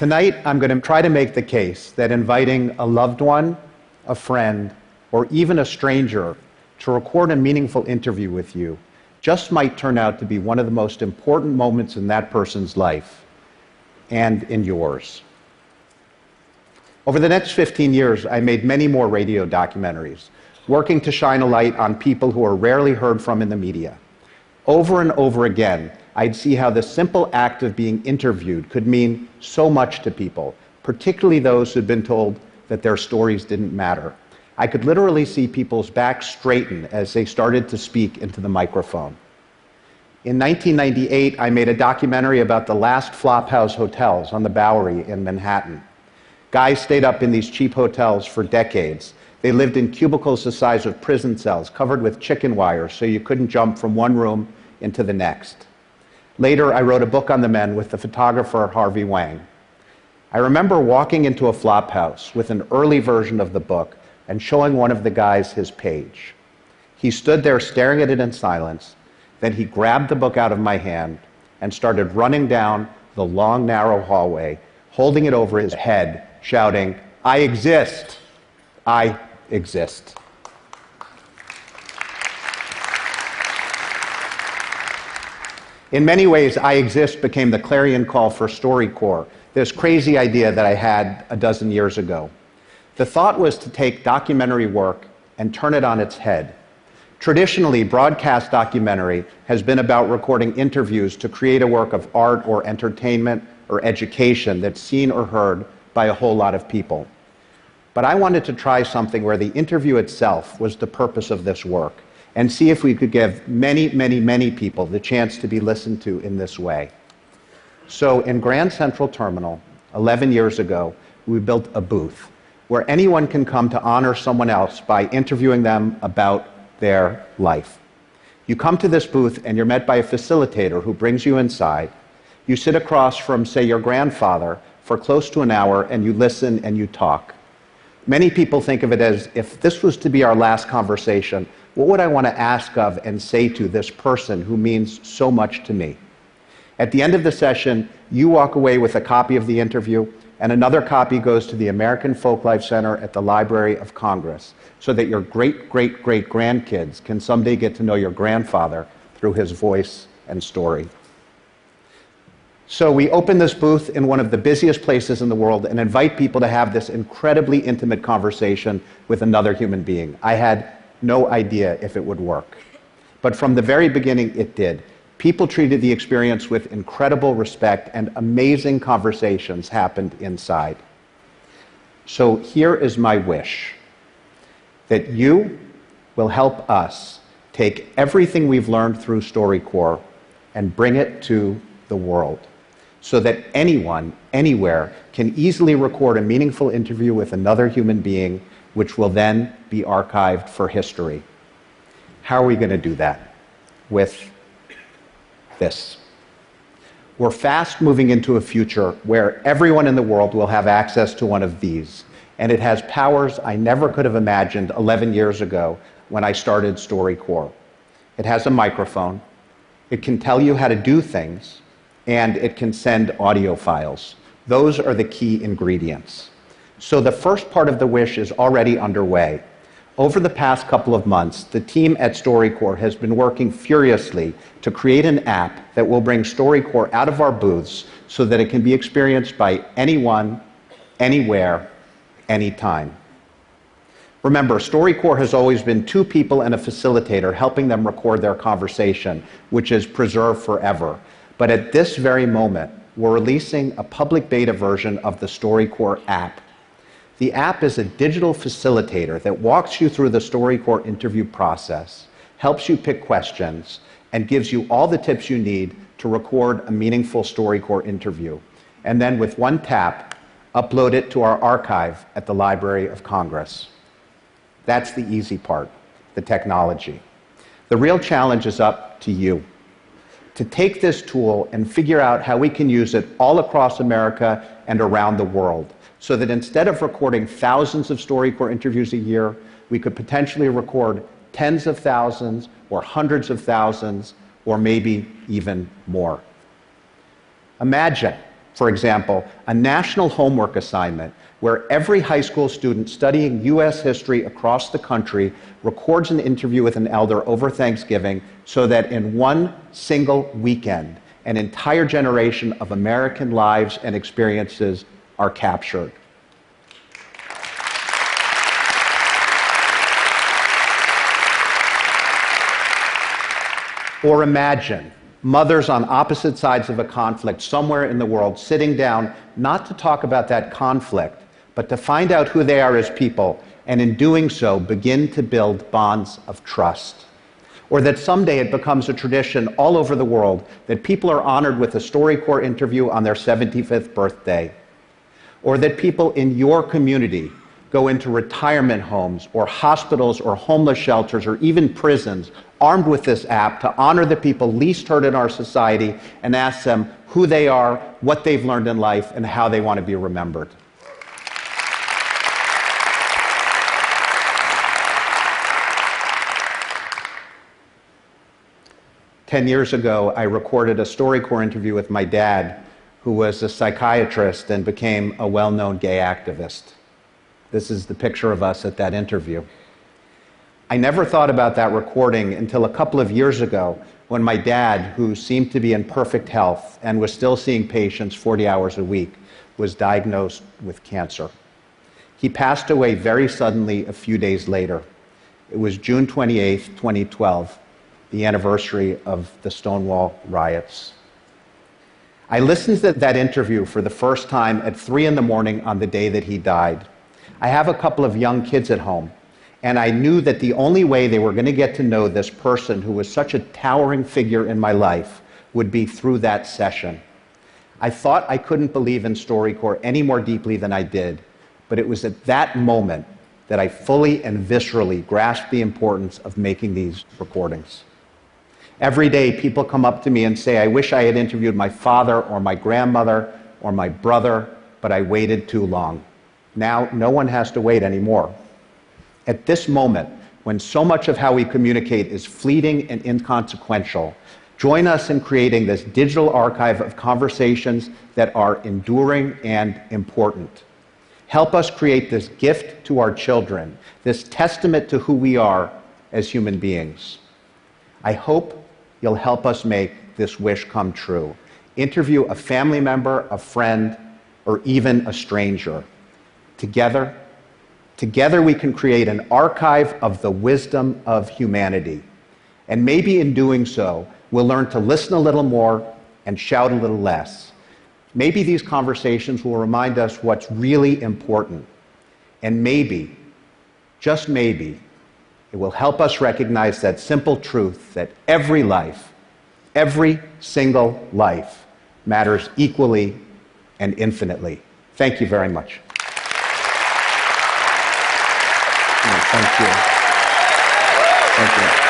Tonight, I'm going to try to make the case that inviting a loved one, a friend, or even a stranger to record a meaningful interview with you just might turn out to be one of the most important moments in that person's life and in yours. Over the next 15 years, I made many more radio documentaries, working to shine a light on people who are rarely heard from in the media. Over and over again, I'd see how the simple act of being interviewed could mean so much to people, particularly those who'd been told that their stories didn't matter. I could literally see people's backs straighten as they started to speak into the microphone. In 1998, I made a documentary about the last flophouse hotels on the Bowery in Manhattan. Guys stayed up in these cheap hotels for decades. They lived in cubicles the size of prison cells, covered with chicken wire so you couldn't jump from one room into the next. Later, I wrote a book on the men with the photographer Harvey Wang. I remember walking into a flophouse with an early version of the book and showing one of the guys his page. He stood there staring at it in silence. Then he grabbed the book out of my hand and started running down the long, narrow hallway, holding it over his head, shouting, "I exist! I exist." In many ways, I Exist became the clarion call for Storycorps, this crazy idea that I had a dozen years ago. The thought was to take documentary work and turn it on its head. Traditionally, broadcast documentary has been about recording interviews to create a work of art or entertainment or education that's seen or heard by a whole lot of people. But I wanted to try something where the interview itself was the purpose of this work, and see if we could give many, many, many people the chance to be listened to in this way. So in Grand Central Terminal, 11 years ago, we built a booth where anyone can come to honor someone else by interviewing them about their life. You come to this booth and you're met by a facilitator who brings you inside. You sit across from, say, your grandfather for close to an hour and you listen and you talk. Many people think of it as, if this was to be our last conversation, what would I want to ask of and say to this person who means so much to me? At the end of the session, you walk away with a copy of the interview, and another copy goes to the American Folklife Center at the Library of Congress, so that your great-great-great-grandkids can someday get to know your grandfather through his voice and story. So we open this booth in one of the busiest places in the world and invite people to have this incredibly intimate conversation with another human being. I had no idea if it would work. But from the very beginning, it did. People treated the experience with incredible respect, and amazing conversations happened inside. So here is my wish, that you will help us take everything we've learned through Storycorps and bring it to the world, so that anyone, anywhere, can easily record a meaningful interview with another human being, which will then be archived for history. How are we going to do that? With this. We're fast moving into a future where everyone in the world will have access to one of these, and it has powers I never could have imagined 11 years ago when I started Storycorps. It has a microphone, it can tell you how to do things, and it can send audio files. Those are the key ingredients. So the first part of the wish is already underway. Over the past couple of months, the team at Storycorps has been working furiously to create an app that will bring Storycorps out of our booths so that it can be experienced by anyone, anywhere, anytime. Remember, Storycorps has always been two people and a facilitator helping them record their conversation, which is preserved forever. But at this very moment, we're releasing a public beta version of the Storycorps app. The app is a digital facilitator that walks you through the Storycorps interview process, helps you pick questions, and gives you all the tips you need to record a meaningful Storycorps interview. And then with one tap, upload it to our archive at the Library of Congress. That's the easy part, the technology. The real challenge is up to you, to take this tool and figure out how we can use it all across America and around the world, so that instead of recording thousands of Storycorps interviews a year, we could potentially record tens of thousands or hundreds of thousands or maybe even more. Imagine For example, a national homework assignment where every high school student studying U.S. history across the country records an interview with an elder over Thanksgiving so that in one single weekend, an entire generation of American lives and experiences are captured. Or imagine mothers on opposite sides of a conflict somewhere in the world sitting down not to talk about that conflict, but to find out who they are as people, and in doing so, begin to build bonds of trust. Or that someday it becomes a tradition all over the world that people are honored with a Storycorps interview on their 75th birthday. Or that people in your community go into retirement homes or hospitals or homeless shelters or even prisons armed with this app to honor the people least heard in our society and ask them who they are, what they've learned in life, and how they want to be remembered. Ten years ago, I recorded a Storycorps interview with my dad, who was a psychiatrist and became a well-known gay activist. This is the picture of us at that interview. I never thought about that recording until a couple of years ago when my dad, who seemed to be in perfect health and was still seeing patients 40 hours a week, was diagnosed with cancer. He passed away very suddenly a few days later. It was June 28, 2012, the anniversary of the Stonewall riots. I listened to that interview for the first time at 3 in the morning on the day that he died. I have a couple of young kids at home, and I knew that the only way they were going to get to know this person who was such a towering figure in my life would be through that session. I thought I couldn't believe in Storycorps any more deeply than I did, but it was at that moment that I fully and viscerally grasped the importance of making these recordings. Every day, people come up to me and say, I wish I had interviewed my father or my grandmother or my brother, but I waited too long. Now, no one has to wait anymore. At this moment, when so much of how we communicate is fleeting and inconsequential, join us in creating this digital archive of conversations that are enduring and important. Help us create this gift to our children, this testament to who we are as human beings. I hope you'll help us make this wish come true. Interview a family member, a friend, or even a stranger. Together we can create an archive of the wisdom of humanity. And maybe in doing so, we'll learn to listen a little more and shout a little less. Maybe these conversations will remind us what's really important. And maybe, just maybe, it will help us recognize that simple truth that every life, every single life, matters equally and infinitely. Thank you very much. Thank you. Thank you.